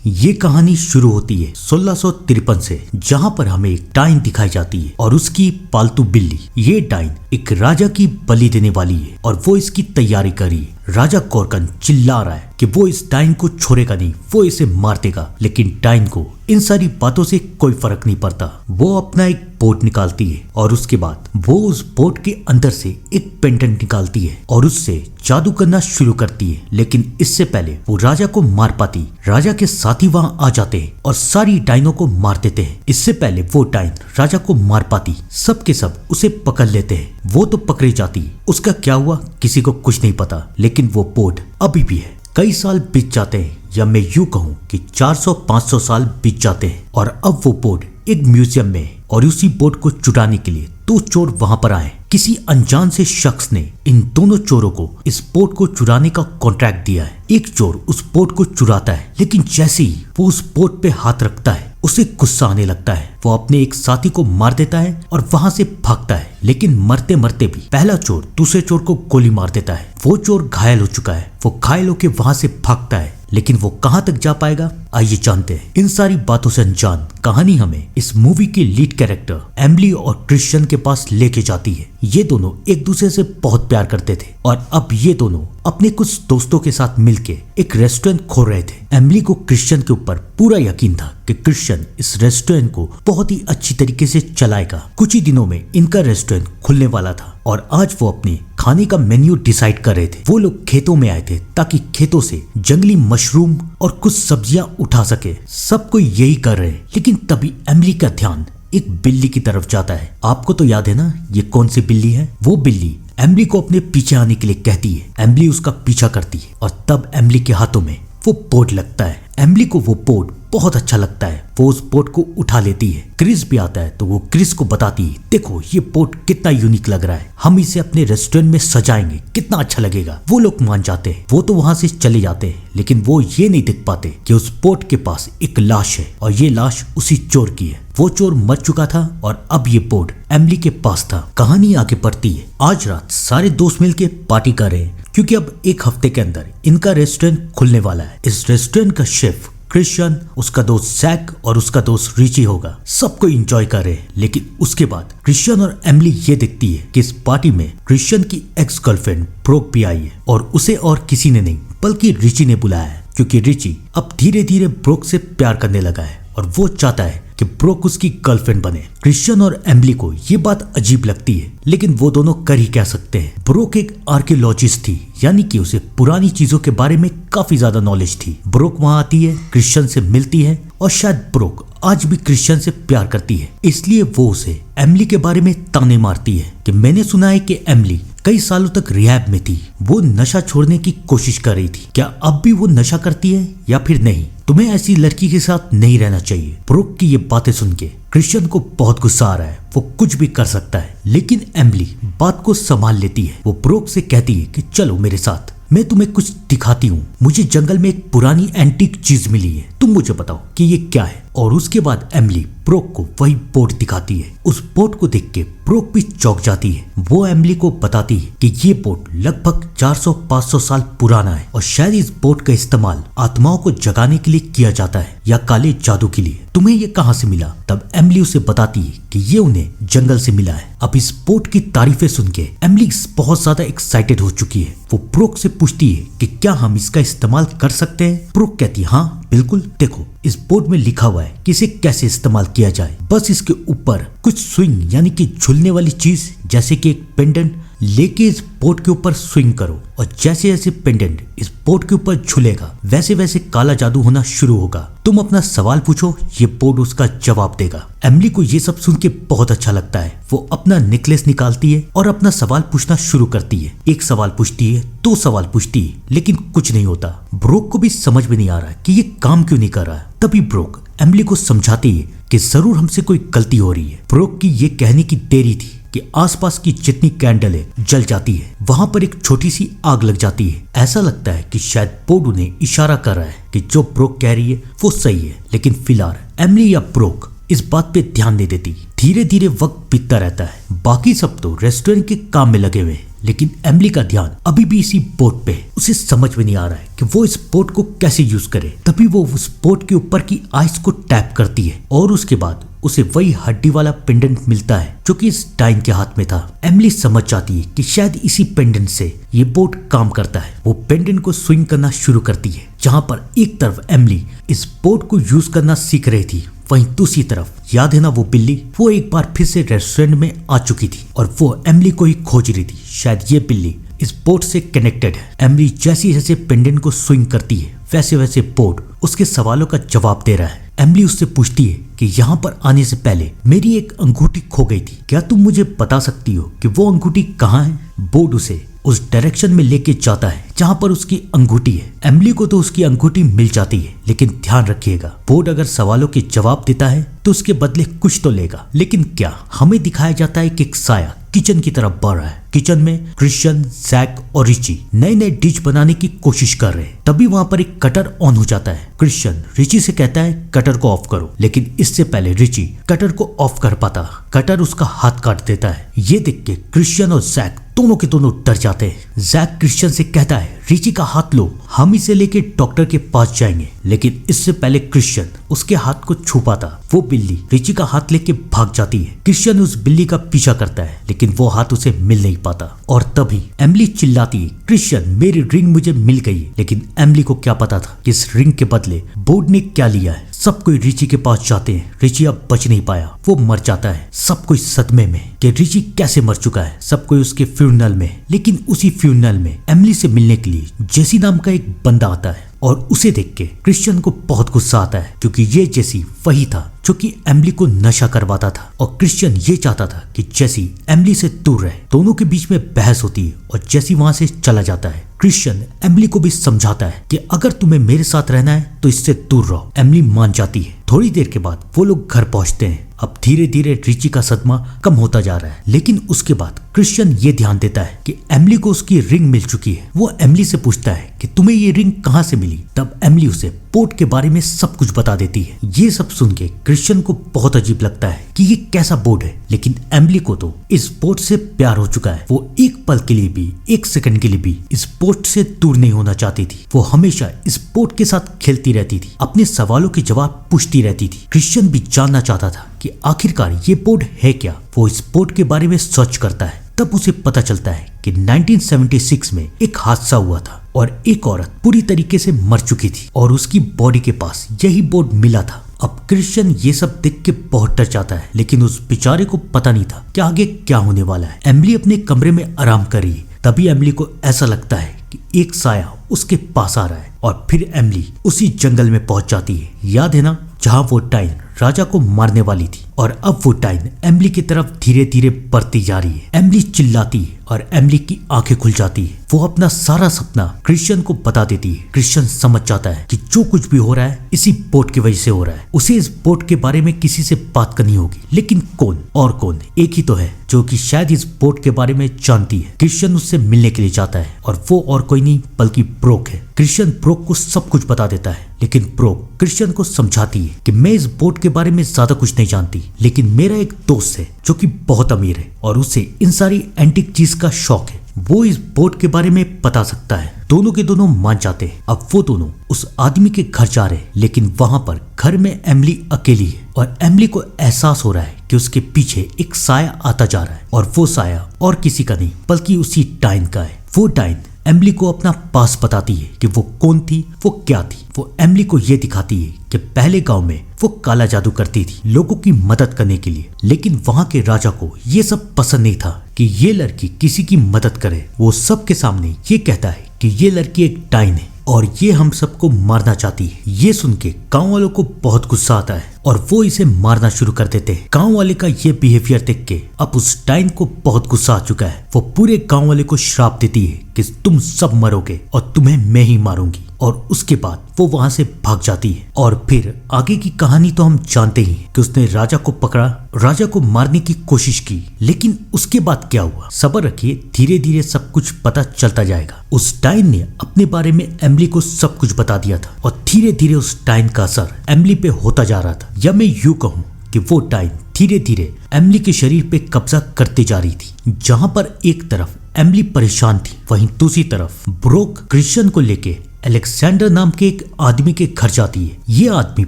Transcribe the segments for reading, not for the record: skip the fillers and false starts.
ये कहानी शुरू होती है 1653 से, जहाँ पर हमें एक डाइन दिखाई जाती है और उसकी पालतू बिल्ली। ये डाइन एक राजा की बलि देने वाली है और वो इसकी तैयारी कर रही है। राजा गोरकन चिल्ला रहा है कि वो इस डाइन को छोड़ेगा नहीं, वो इसे मार देगा। लेकिन डाइन को इन सारी बातों से कोई फर्क नहीं पड़ता। वो अपना एक बोट निकालती है और उसके बाद वो उस बोट के अंदर से एक पेंडेंट निकालती है और उससे जादू करना शुरू करती है। लेकिन इससे पहले वो राजा को मार पाती, राजा के साथी वहां आ जाते हैं और सारी डाइनों को मार देते हैं। इससे पहले वो डाइन राजा को मार पाती, सब के सब उसे पकड़ लेते हैं। वो तो पकड़ी जाती, उसका क्या हुआ किसी को कुछ नहीं पता। लेकिन वो बोट अभी भी है। कई साल बीत जाते हैं, या मैं यूं कहूं कि 400-500 साल बीत जाते हैं और अब वो बोट एक म्यूजियम में है और उसी बोट को चुराने के लिए दो चोर वहां पर आए। किसी अनजान से शख्स ने इन दोनों चोरों को इस बोट को चुराने का कॉन्ट्रैक्ट दिया है। एक चोर उस बोट को चुराता है, लेकिन जैसे ही वो उस बोट पे हाथ रखता है उसे गुस्सा आने लगता है। वो अपने एक साथी को मार देता है और वहां से भागता है। लेकिन मरते मरते भी पहला चोर दूसरे चोर को गोली मार देता है। वो चोर घायल हो चुका है। वो घायल होकर वहां से भागता है, लेकिन वो कहां तक जा पाएगा आइए जानते हैं। इन सारी बातों से अनजान कहानी हमें इस मूवी के लीड कैरेक्टर एमिली और क्रिश्चियन के पास लेके जाती है। ये दोनों एक दूसरे से बहुत प्यार करते थे और अब ये दोनों अपने कुछ दोस्तों के साथ मिलके एक रेस्टोरेंट खोल रहे थे। एमिली को क्रिश्चियन के ऊपर पूरा यकीन था कि क्रिश्चियन इस रेस्टोरेंट को बहुत ही अच्छी तरीके से चलाएगा। कुछ ही दिनों में इनका रेस्टोरेंट खुलने वाला था और आज वो अपने खाने का मेन्यू डिसाइड कर रहे थे। वो लोग खेतों में आए थे ताकि खेतों से जंगली मशरूम और कुछ सब्जियां उठा सके। सब कोई यही कर रहे हैं, लेकिन तभी एमिली का ध्यान एक बिल्ली की तरफ जाता है। आपको तो याद है ना ये कौन सी बिल्ली है? वो बिल्ली एमिली को अपने पीछे आने के लिए कहती है। एमिली उसका पीछा करती है और तब एमिली के हाथों में वो बोट लगता है। एमिली को वो बोट बहुत अच्छा लगता है। वो उस बोट को उठा लेती है। क्रिस भी आता है तो वो क्रिस को बताती है, देखो ये बोट कितना यूनिक लग रहा है, हम इसे अपने रेस्टोरेंट में सजाएंगे, कितना अच्छा लगेगा। वो लोग मान जाते हैं। वो तो वहां से चले जाते हैं, लेकिन वो ये नहीं देख पाते कि उस बोट के पास एक लाश है और ये लाश उसी चोर की है। वो चोर मर चुका था और अब ये बोट एमिली के पास था। कहानी आगे बढ़ती है। आज रात सारे दोस्त मिलके पार्टी कर रहे हैं क्योंकि अब एक हफ्ते के अंदर इनका रेस्टोरेंट खुलने वाला है। इस रेस्टोरेंट का शेफ क्रिश्चियन, उसका दोस्त जैक और उसका दोस्त रिची होगा। सबको एंजॉय कर रहे हैं। लेकिन उसके बाद क्रिश्चियन और एमिली ये देखती है कि इस पार्टी में क्रिश्चियन की एक्स गर्लफ्रेंड ब्रोक भी आई है और उसे और किसी ने नहीं बल्कि रिची ने बुलाया है, क्योंकि रिची अब धीरे धीरे ब्रोक से प्यार करने लगा है और वो चाहता है कि ब्रोक उसकी गर्लफ्रेंड बने। क्रिश्चियन और एमिली को ये बात अजीब लगती है, लेकिन वो दोनों कर ही क्या सकते हैं। ब्रोक एक आर्कियोलॉजिस्ट थी, यानी कि उसे पुरानी चीजों के बारे में काफी ज्यादा नॉलेज थी। ब्रोक वहां आती है, क्रिश्चियन से मिलती है और शायद ब्रोक आज भी क्रिश्चियन से प्यार करती है। इसलिए वो उसे एमिली के बारे में ताने मारती है कि मैंने सुना है कि एमिली कई सालों तक रिहैब में थी, वो नशा छोड़ने की कोशिश कर रही थी। क्या अब भी वो नशा करती है या फिर नहीं? तुम्हें ऐसी लड़की के साथ नहीं रहना चाहिए। ब्रोक की ये बातें सुन के क्रिश्चियन को बहुत गुस्सा आ रहा है। वो कुछ भी कर सकता है, लेकिन एमिली बात को संभाल लेती है। वो ब्रोक से कहती है कि चलो मेरे साथ, मैं तुम्हें कुछ दिखाती हूँ। मुझे जंगल में एक पुरानी एंटीक चीज मिली है, तुम मुझे बताओ कि ये क्या है। और उसके बाद एमिली ब्रोक को वही बोट दिखाती है। उस बोट को देख के ब्रोक भी चौंक जाती है। वो एमिली को बताती है कि ये बोट लगभग 400-500 साल पुराना है और शायद इस बोट का इस्तेमाल आत्माओं को जगाने के लिए किया जाता है या काले जादू के लिए। तुम्हें ये कहाँ से मिला? तब एमिली उसे बताती है कि ये उन्हें जंगल से मिला है। अब इस बोट की तारीफें सुन के एमिली बहुत ज्यादा एक्साइटेड हो चुकी है। वो ब्रोक से पूछती है कि क्या हम इसका इस्तेमाल कर सकते हैं? ब्रोक कहती है हाँ बिल्कुल, देखो इस बोर्ड में लिखा हुआ है कि इसे कैसे इस्तेमाल किया जाए। बस इसके ऊपर कुछ स्विंग यानी कि झूलने वाली चीज जैसे कि एक पेंडेंट लेके इस बोट के ऊपर स्विंग करो और जैसे जैसे पेंडेंट इस बोट के ऊपर झूलेगा वैसे वैसे काला जादू होना शुरू होगा। तुम अपना सवाल पूछो, ये बोट उसका जवाब देगा। एमिली को ये सब सुन के बहुत अच्छा लगता है। वो अपना नेकलेस निकालती है और अपना सवाल पूछना शुरू करती है। एक सवाल पूछती है, दो सवाल पूछती है, लेकिन कुछ नहीं होता। ब्रोक को भी समझ में नहीं आ रहा कि ये काम क्यों नहीं कर रहा है। तभी ब्रोक एमिली को समझाती है कि जरूर हमसे कोई गलती हो रही है। ब्रोक की ये कहने की देरी थी कि आसपास की जितनी कैंडल है जल जाती है। वहां पर एक छोटी सी आग लग जाती है। ऐसा लगता है कि शायद बोर्ड उन्हें इशारा कर रहा है कि जो ब्रोक कह रही है वो सही है। लेकिन फिलहाल एमिली या ब्रोक इस बात पे ध्यान नहीं देती। धीरे धीरे वक्त बीतता रहता है। बाकी सब तो रेस्टोरेंट के काम में लगे हुए। लेकिन एमिली का ध्यान अभी भी इसी बोट पे है। उसे समझ में नहीं आ रहा है कि वो इस बोट को कैसे यूज करे। तभी वो उस बोट के ऊपर की आइस को टैप करती है और उसके बाद उसे वही हड्डी वाला पेंडेंट मिलता है जो कि इस डाइन के हाथ में था। एमिली समझ जाती है कि शायद इसी पेंडेंट से ये बोट काम करता है। वो पेंडेंट को स्विंग करना शुरू करती है। जहाँ पर एक तरफ एमिली इस बोट को यूज करना सीख रही थी, वहीं दूसरी तरफ याद है ना वो बिल्ली, वो एक बार फिर से रेस्टोरेंट में आ चुकी थी और वो एमिली को ही खोज रही थी। शायद ये बिल्ली इस बोट से कनेक्टेड है। एमिली जैसे जैसे पेंडेंट को स्विंग करती है वैसे वैसे बोट उसके सवालों का जवाब दे रहा है। एमिली उससे पूछती है कि यहाँ पर आने से पहले मेरी एक अंगूठी खो गई थी, क्या तुम मुझे बता सकती हो कि वो अंगूठी कहाँ है? बोट उसे उस डायरेक्शन में लेके जाता है जहाँ पर उसकी अंगूठी है। एमिली को तो उसकी अंगूठी मिल जाती है, लेकिन ध्यान रखिएगा बोट अगर सवालों के जवाब देता है तो उसके बदले कुछ तो लेगा। लेकिन क्या? हमें दिखाया जाता है कि एक साया किचन की तरफ बढ़ रहा है। किचन में क्रिश्चियन, जैक और रिची नए नए डिश बनाने की कोशिश कर रहे हैं। तभी वहां पर एक कटर ऑन हो जाता है। क्रिश्चियन रिची से कहता है कटर को ऑफ करो, लेकिन इससे पहले रिची कटर को ऑफ कर पाता, कटर उसका हाथ काट देता है। ये देख के क्रिश्चियन और जैक दोनों के दोनों डर जाते हैं। जैक क्रिश्चियन से कहता है रिची का हाथ लो, हम इसे लेके डॉक्टर के पास जाएंगे। लेकिन इससे पहले क्रिश्चियन उसके हाथ को छू पाता, वो बिल्ली रिची का हाथ लेके भाग जाती है। क्रिश्चियन उस बिल्ली का पीछा करता है, लेकिन वो हाथ उसे मिल नहीं पाता। और तभी एमिली चिल्लाती है क्रिश्चियन मेरी रिंग मुझे मिल गई। लेकिन एमिली को क्या पता था कि इस रिंग के बदले बोट ने क्या लिया है। सब कोई रिची के पास जाते हैं। रिची अब बच नहीं पाया, वो मर जाता है। सब कोई सदमे में कि रिची कैसे मर चुका है। सब कोई उसके फ्यूनरल में, लेकिन उसी फ्यूनरल में एमिली से मिलने के लिए जेसी नाम का एक बंदा आता है और उसे देख के क्रिश्चियन को बहुत गुस्सा आता है, क्योंकि ये जेसी वही था जो कि एमिली को नशा करवाता था। और क्रिश्चियन ये चाहता था कि जेसी एमिली से दूर रहे। दोनों के बीच में बहस होती है और जेसी वहां से चला जाता है। क्रिश्चियन एमिली को भी समझाता है कि अगर तुम्हें मेरे साथ रहना है तो इससे दूर रहो। एमिली मान जाती है। थोड़ी देर के बाद वो लोग घर पहुंचते हैं। अब धीरे धीरे रिची का सदमा कम होता जा रहा है, लेकिन उसके बाद क्रिश्चियन ये ध्यान देता है कि एमिली को उसकी रिंग मिल चुकी है। वो एमिली से पूछता है कि तुम्हें ये रिंग कहाँ से मिली। तब एमिली उसे बोट के बारे में सब कुछ बता देती है। ये सब सुन के क्रिश्चियन को बहुत अजीब लगता है कि ये कैसा बोट है, लेकिन एमिली को तो इस बोट से प्यार हो चुका है। वो एक पल के लिए भी, एक सेकंड के लिए भी इस बोट से दूर नहीं होना चाहती थी। वो हमेशा इस बोट के साथ खेलती रहती थी, अपने सवालों के जवाब पूछती रहती थी। क्रिश्चियन भी जानना चाहता था कि आखिरकार ये बोट है क्या। वो इस बोट के बारे में सर्च करता है। तब उसे पता चलता है कि 1976 में एक हादसा हुआ था और एक औरत पूरी तरीके से मर चुकी थी और उसकी बॉडी के पास यही बोट मिला था। अब क्रिश्चियन ये सब देख के बहुत डर जाता है, लेकिन उस बेचारे को पता नहीं था कि आगे क्या होने वाला है। एमिली अपने कमरे में आराम कर रही है। तभी एमिली को ऐसा लगता है कि एक साया उसके पास आ रहा है और फिर एमिली उसी जंगल में पहुंच जाती है। याद है ना, जहां वो डाइन राजा को मारने वाली थी। और अब वो डाइन एमिली की तरफ धीरे धीरे बढ़ती जा रही है। एमिली चिल्लाती है और एमिली की आंखें खुल जाती है। वो अपना सारा सपना क्रिश्चियन को बता देती है। क्रिश्चियन समझ जाता है कि जो कुछ भी हो रहा है इसी बोट की वजह से हो रहा है। उसे इस बोट के बारे में किसी से बात करनी होगी, लेकिन कौन? और कौन? एक ही तो है जो कि शायद इस बोट के बारे में जानती है। क्रिश्चियन उससे मिलने के लिए जाता है और वो और कोई नहीं बल्कि ब्रोक है। क्रिश्चियन ब्रोक को सब कुछ बता देता है, लेकिन ब्रोक क्रिश्चियन को समझाती है कि मैं इस बोट के बारे में ज्यादा कुछ नहीं जानती, लेकिन मेरा एक दोस्त है जो कि बहुत अमीर है और उसे इन सारी एंटीक चीज का शौक है। वो इस बोट के बारे में बता सकता है। दोनों के दोनों मान जाते हैं। अब वो दोनों उस आदमी के घर जा रहे हैं, लेकिन वहां पर घर में एमिली अकेली है और एमिली को एहसास हो रहा है कि उसके पीछे एक साया आता जा रहा है और वो साया और किसी का नहीं बल्कि उसी डाइन का है। वो डाइन एमिली को अपना पास बताती है कि वो कौन थी, वो क्या थी। वो एमिली को ये दिखाती है कि पहले गांव में वो काला जादू करती थी लोगों की मदद करने के लिए, लेकिन वहां के राजा को ये सब पसंद नहीं था कि ये लड़की किसी की मदद करे। वो सबके सामने ये कहता है कि ये लड़की एक डाइन है और ये हम सबको मारना चाहती है। ये सुन के गाँव वालों को बहुत गुस्सा आता है और वो इसे मारना शुरू कर देते हैं। गाँव वाले का ये बिहेवियर देख के अब उस डाइन को बहुत गुस्सा आ चुका है। वो पूरे गाँव वाले को श्राप देती है कि तुम सब मरोगे और तुम्हें मैं ही मारूंगी। और उसके बाद वो वहां से भाग जाती है। और फिर आगे की कहानी तो हम जानते ही कि उसने राजा को पकड़ा, राजा को मारने की कोशिश की, लेकिन उसके बाद क्या हुआ सब्र रखिए, धीरे धीरे सब कुछ पता चलता जाएगा। उस डाइन ने अपने बारे में एमिली को सब कुछ बता दिया था और धीरे धीरे उस डाइन का असर एमिली पे होता जा रहा था। या मैं यूं कहूँ कि वो डाइन धीरे धीरे एमिली के शरीर पे कब्जा करते जा रही थी। जहां पर एक तरफ एमिली परेशान थी। वहीं दूसरी तरफ ब्रोक क्रिश्चियन को लेके अलेक्जेंडर नाम के एक आदमी के घर जाती है। ये आदमी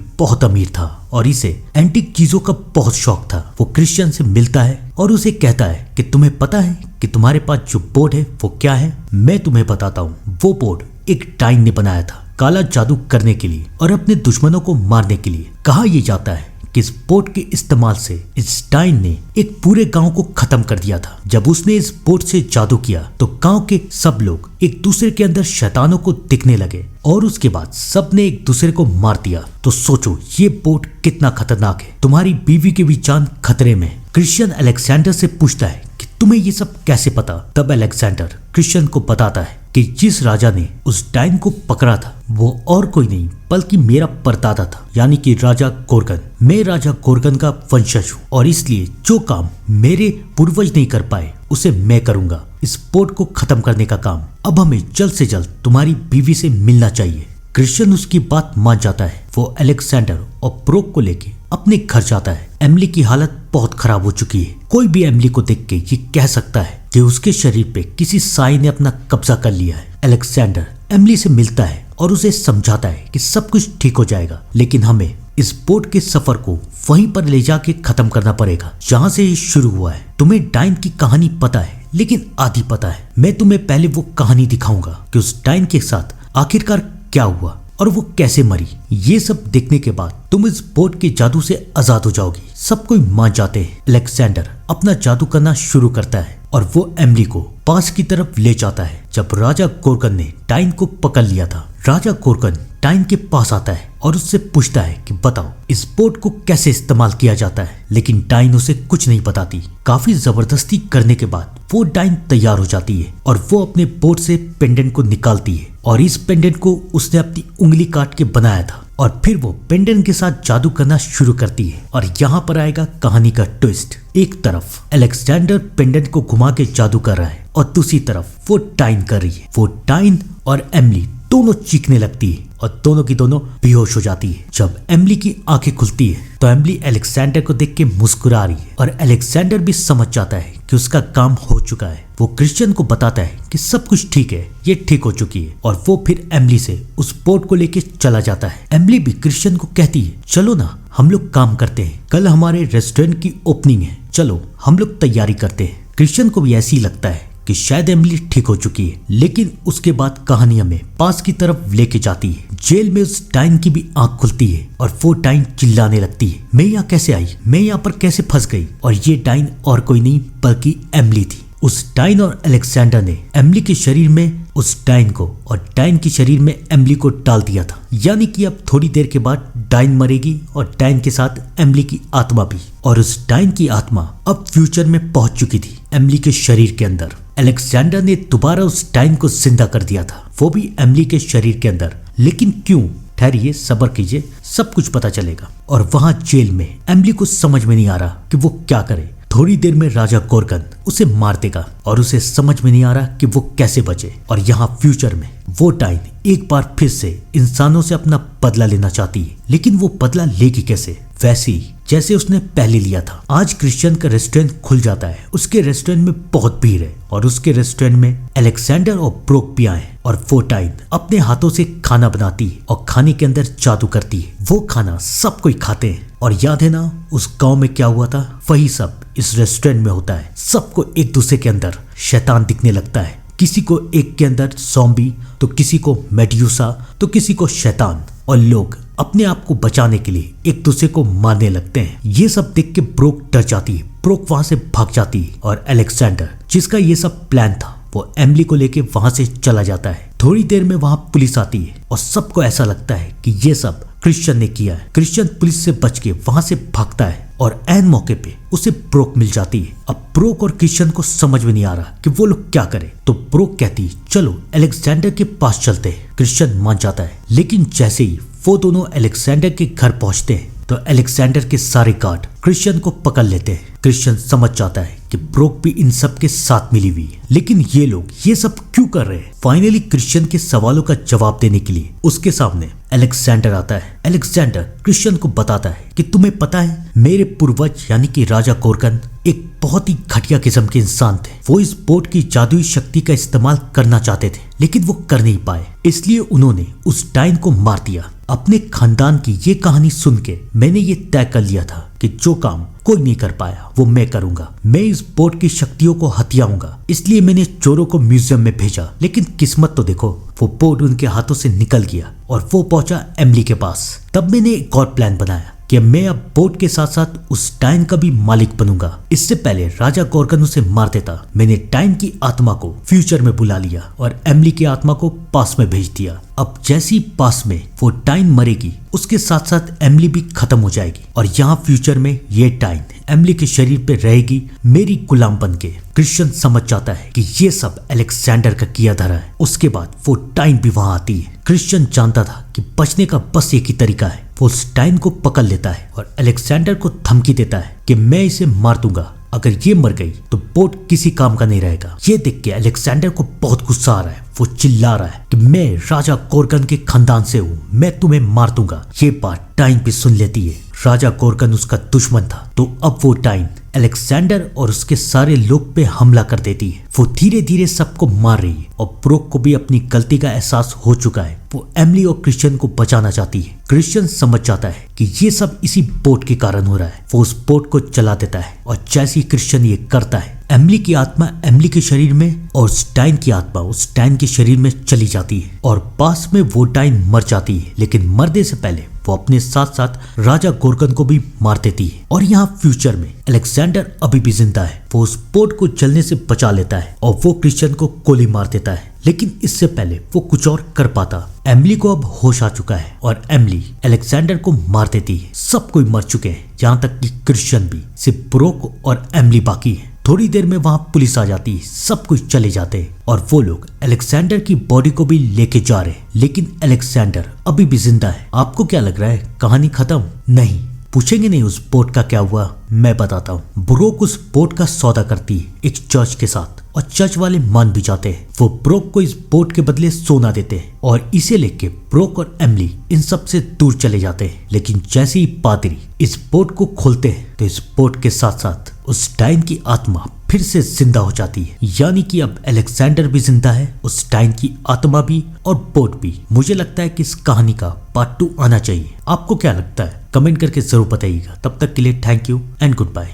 बहुत अमीर था और इसे एंटीक चीजों का बहुत शौक था। वो क्रिश्चियन से मिलता है और उसे कहता है कि तुम्हें पता है कि तुम्हारे पास जो बोर्ड है वो क्या है? मैं तुम्हें बताता हूँ। वो बोर्ड एक डाइन ने बनाया था काला जादू करने के लिए और अपने दुश्मनों को मारने के लिए। कहा यह जाता है कि इस बोर्ड के इस्तेमाल से इस डाइन ने एक पूरे गांव को खत्म कर दिया था। जब उसने इस बोर्ड से जादू किया तो गांव के सब लोग एक दूसरे के अंदर शैतानों को दिखने लगे और उसके बाद सब ने एक दूसरे को मार दिया। तो सोचो ये बोर्ड कितना खतरनाक है। तुम्हारी बीवी की भी जान खतरे में। क्रिश्चियन अलेक्जेंडर से पूछता है कि तुम्हें ये सब कैसे पता? तब अलेक्जेंडर क्रिश्चियन को बताता है कि जिस राजा ने उस डाइन को पकड़ा था वो और कोई नहीं बल्कि मेरा परदादा था, यानी कि राजा गोर्गन। मैं राजा गोर्गन का वंशज हूँ और इसलिए जो काम मेरे पूर्वज नहीं कर पाए उसे मैं करूंगा, इस बोर्ड को खत्म करने का काम। अब हमें जल्द से जल्द तुम्हारी बीवी से मिलना चाहिए। क्रिश्चियन उसकी बात मान जाता है। वो अलेक्जेंडर और ब्रोक को लेके अपने घर जाता है। एमिली की हालत बहुत खराब हो चुकी है। कोई भी एमिली को देख के ये कह सकता है कि उसके शरीर पे किसी साई ने अपना कब्जा कर लिया है। अलेक्जेंडर एमिली से मिलता है और उसे समझाता है कि सब कुछ ठीक हो जाएगा, लेकिन हमें इस बोट के सफर को वहीं पर ले जाके खत्म करना पड़ेगा जहाँ से ये शुरू हुआ है। तुम्हें डाइन की कहानी पता है लेकिन आधी पता है। मैं तुम्हें पहले वो कहानी दिखाऊंगा कि उस डाइन के साथ आखिरकार क्या हुआ और वो कैसे मरी। ये सब देखने के बाद तुम इस बोट के जादू से आजाद हो जाओगी। सब कोई मान जाते हैं। अलेक्जेंडर अपना जादू करना शुरू करता है और वो एमिली को पास की तरफ ले जाता है। जब राजा गोर्गन ने डाइन को पकड़ लिया था, राजा गोर्गन डाइन के पास आता है और उससे पूछता है कि बताओ इस बोट को कैसे इस्तेमाल किया जाता है, लेकिन डाइन उसे कुछ नहीं बताती। काफी जबरदस्ती करने के बाद वो डाइन तैयार हो जाती है और वो अपने बोट से पेंडेंट को निकालती है और इस पेंडेंट को उसने अपनी उंगली काट के बनाया था और फिर वो पेंडेंट के साथ जादू करना शुरू करती है। और यहाँ पर आएगा कहानी का ट्विस्ट। एक तरफ अलेक्जेंडर पेंडेंट को घुमा के जादू कर रहा है और दूसरी तरफ वो डाइन कर रही है। वो डाइन और एमिली दोनों चीखने लगती है और दोनों की दोनों बेहोश हो जाती है। जब एमिली की आंखें खुलती है तो एमिली अलेक्जेंडर को देख के मुस्कुरा रही है और अलेक्जेंडर भी समझ जाता है कि उसका काम हो चुका है। वो क्रिश्चियन को बताता है कि सब कुछ ठीक है, ये ठीक हो चुकी है और वो फिर एमिली से उस बोट को लेके चला जाता है। एमिली भी क्रिश्चियन को कहती है चलो ना हम लोग काम करते हैं, कल हमारे रेस्टोरेंट की ओपनिंग है, चलो हम लोग तैयारी करते हैं। क्रिश्चियन को भी ऐसे ही लगता है कि शायद एमिली ठीक हो चुकी है, लेकिन उसके बाद कहानी हमें पास की तरफ लेके जाती है। जेल में उस डाइन की भी आंख खुलती है और वो डाइन चिल्लाने लगती है मैं यहाँ कैसे आई, मैं यहाँ पर कैसे फंस गई। और ये डाइन और कोई नहीं बल्कि एमिली थी। उस डाइन और अलेक्जेंडर ने एमिली के शरीर में उस डाइन को और डाइन के शरीर में एमिली को डाल दिया था, यानी कि अब थोड़ी देर के बाद डाइन मरेगी और डाइन के साथ एमिली की आत्मा भी। और उस डाइन की आत्मा अब फ्यूचर में पहुंच चुकी थी एमिली के शरीर के अंदर। अलेक्जेंडर ने दोबारा उस डाइन को जिंदा कर दिया था, वो भी एमिली के शरीर के अंदर। लेकिन क्यों? ठहरिए, सब्र कीजिए, सब कुछ पता चलेगा। और वहां जेल में एमिली को समझ में नहीं आ रहा कि वो क्या करे। थोड़ी देर में राजा गोर्गन उसे मार देगा और उसे समझ में नहीं आ रहा कि वो कैसे बचे। और यहाँ फ्यूचर में वो डाइन एक बार फिर से इंसानों से अपना बदला लेना चाहती है, लेकिन वो बदला लेगी कैसे? वैसे ही जैसे उसने पहले लिया था। आज क्रिश्चियन का रेस्टोरेंट खुल जाता है। उसके रेस्टोरेंट में बहुत भीड़ है और उसके रेस्टोरेंट में अलेक्जेंडर और ब्रोक भी आए और वो डाइन अपने हाथों से खाना बनाती है और खाने के अंदर जादू करती है। वो खाना सब कोई खाते हैं और याद है ना उस गांव में क्या हुआ था, वही सब इस रेस्टोरेंट में होता है। सबको एक दूसरे के अंदर शैतान दिखने लगता है। किसी को एक के अंदर ज़ॉम्बी, तो किसी को मेड्यूसा, तो किसी को शैतान। और लोग अपने आप को बचाने के लिए एक दूसरे को मारने लगते हैं। ये सब देख के ब्रोक डर जाती है। ब्रोक वहां से भाग जाती है और अलेक्जेंडर, जिसका ये सब प्लान था, वो एमिली को लेके वहां से चला जाता है। थोड़ी देर में वहां पुलिस आती है और सबको ऐसा लगता है कि ये सब क्रिश्चियन ने किया है। क्रिश्चियन पुलिस से बच के वहां से भागता है और ऐन मौके पे उसे ब्रोक मिल जाती है। अब ब्रोक और क्रिश्चियन को समझ में नहीं आ रहा कि वो लोग क्या करें, तो ब्रोक कहती है चलो अलेक्जेंडर के पास चलते हैं। क्रिश्चियन मान जाता है, लेकिन जैसे ही वो दोनों अलेक्जेंडर के घर पहुंचते हैं तो अलेक्जेंडर के सारे गार्ड क्रिश्चियन को पकड़ लेते हैं। क्रिश्चियन समझ जाता है कि ब्रोक भी इन सब के साथ मिली हुई है, लेकिन ये लोग ये सब क्यों कर रहे हैं। फाइनली क्रिश्चियन के सवालों का जवाब देने के लिए उसके सामने अलेक्जेंडर आता है। अलेक्जेंडर क्रिश्चियन को बताता है कि तुम्हें पता है मेरे पूर्वज यानी कि राजा कोरगन एक बहुत ही घटिया किस्म के इंसान थे। वो इस बोट की जादुई शक्ति का इस्तेमाल करना चाहते थे, लेकिन वो कर नहीं पाए, इसलिए उन्होंने उस डाइन को मार दिया। अपने खानदान की ये कहानी सुन के मैंने ये तय कर लिया था कि जो काम कोई नहीं कर पाया वो मैं करूंगा। मैं इस बोट की शक्तियों को हथियाऊंगा, इसलिए मैंने चोरों को म्यूजियम में भेजा। लेकिन किस्मत तो देखो, वो बोट उनके हाथों से निकल गया और वो पहुंचा एमिली के पास। तब मैंने एक और प्लान बनाया कि मैं अब बोट के साथ साथ उस डाइन का भी मालिक बनूंगा। इससे पहले राजा कोरगन उसे मार देता, मैंने डाइन की आत्मा को फ्यूचर में बुला लिया और एमिली की आत्मा को पास में भेज दिया। अब जैसी पास में वो डाइन मरेगी, उसके साथ साथ एमिली भी खत्म हो जाएगी और यहाँ फ्यूचर में ये डाइन एमिली के शरीर पे रहेगी मेरी गुलाम बन के। क्रिश्चियन समझ जाता है कि ये सब अलेक्जेंडर का किया धरा है। उसके बाद वो डाइन भी वहां आती है। क्रिश्चियन जानता था कि बचने का बस एक ही तरीका है। वो उस डाइन को पकड़ लेता है और अलेक्जेंडर को धमकी देता है कि मैं इसे मार दूंगा, अगर ये मर गई तो बोट किसी काम का नहीं रहेगा। ये देख के अलेक्जेंडर को बहुत गुस्सा आ रहा है। वो चिल्ला रहा है कि मैं राजा कोरगन के खानदान से हूँ, मैं तुम्हें मार दूंगा। ये बात डाइन भी सुन लेती है। राजा कोरगन उसका दुश्मन था, तो अब वो डाइन अलेक्जेंडर और उसके सारे लोग पे हमला कर देती है। वो धीरे धीरे सबको मार रही है और ब्रोक को भी अपनी गलती का एहसास हो चुका है। वो एमिली और क्रिश्चियन को बचाना चाहती है। क्रिश्चियन समझ जाता है कि ये सब इसी बोट के कारण हो रहा है। वो उस बोट को चला देता है और जैसे ही क्रिश्चियन ये करता है, एमिली की आत्मा एमिली के शरीर में और उस डाइन की आत्मा उस डाइन के शरीर में चली जाती है और पास में वो डाइन मर जाती है। लेकिन मरने से पहले वो अपने साथ साथ राजा कोरगन को भी मार देती है। और यहाँ फ्यूचर में अलेक्जेंडर अभी भी जिंदा है। वो उस बोट को जलने से बचा लेता है और वो क्रिश्चियन को गोली मार देता है। लेकिन इससे पहले वो कुछ और कर पाता। एमिली को अब होश आ चुका है और एमिली अलेक्जेंडर को मार देती है। सब कोई मर चुके हैं, यहाँ तक कि क्रिश्चियन भी। सिर्फ ब्रोक और एमिली बाकी है। थोड़ी देर में वहां पुलिस आ जाती है, सब कुछ चले जाते हैं और वो लोग अलेक्जेंडर की बॉडी को भी लेके जा रहे हैं। लेकिन अलेक्जेंडर अभी भी जिंदा है। आपको क्या लग रहा है कहानी खत्म? नहीं, पूछेंगे नहीं उस बोट का क्या हुआ, मैं बताता हूँ। ब्रोक उस बोट का सौदा करती है एक चर्च के साथ और चर्च वाले मान भी जाते हैं। वो ब्रोक को इस बोट के बदले सोना देते हैं और इसे लेके ब्रोक और एमिली इन सब से दूर चले जाते हैं। लेकिन जैसे ही पादरी इस बोट को खोलते हैं तो इस बोट के साथ साथ उस डाइन की आत्मा फिर से जिंदा हो जाती है। यानी कि अब अलेक्जेंडर भी जिंदा है, उस डाइन की आत्मा भी और बोट भी। मुझे लगता है कि इस कहानी का पार्ट 2 आना चाहिए। आपको क्या लगता है? कमेंट करके जरूर बताइएगा। तब तक के लिए thank you and good bye.